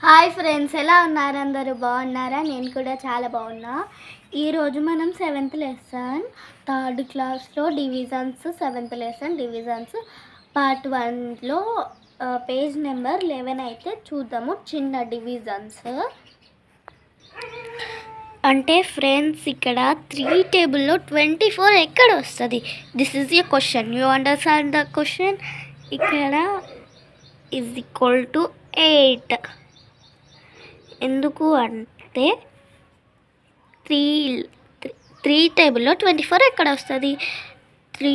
Hi friends, ఎలా ఉన్నారు? అందరూ బాగున్నారా? నేను కూడా చాలా బాగున్నా. ఈరోజు మనం 7th లెసన్ 3rd క్లాస్లో divisions 7th lesson divisions part 1లో పేజ్ నెంబర్ 11 అయితే చూద్దాము. చిన్న డివిజన్స్ అంటే ఫ్రెండ్స్, ఇక్కడ 3 టేబుల్లో 24 ఎక్కడ వస్తుంది? This is a question. You understand the question? ఇక్కడ ఈజ్ ఈక్వల్ టు 8. ఎందుకు అంటే 3 టేబుల్లో 24 ఎక్కడ వస్తుంది? 3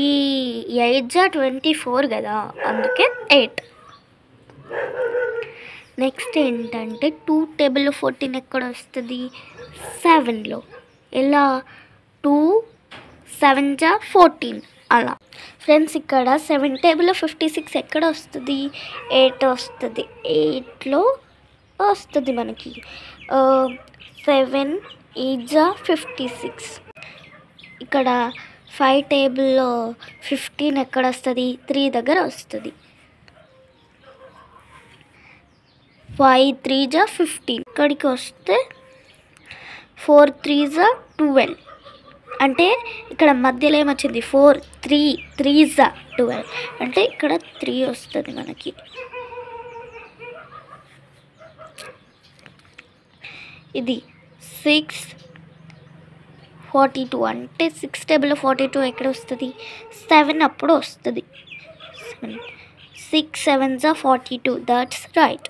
8 జా 24 కదా, అందుకే 8. నెక్స్ట్ ఏంటంటే 2 టేబుల్లో 14 ఎక్కడ వస్తుంది? 7లో. ఎలా? 2 7 జా 14 అలా. ఫ్రెండ్స్, ఇక్కడ 7 టేబుల్లో 56 ఎక్కడ వస్తుంది? 8 వస్తుంది. 8లో వస్తుంది మనకి. 7 8 జా 56. ఇక్కడ 5 టేబుల్లో 15 ఎక్కడ వస్తుంది? 3 దగ్గర వస్తుంది. 5 3 జా 15. ఇక్కడికి వస్తే 4 3 జా 12. అంటే ఇక్కడ మధ్యలో ఏమొచ్చింది? 4 3 జా 12. అంటే ఇక్కడ 3 వస్తుంది మనకి. ఇది 6 42. అంటే 6 టేబుల్లో 42 ఎక్కడ వస్తుంది? 7 అప్పుడు వస్తుంది. 6 7 జా 42. That's right.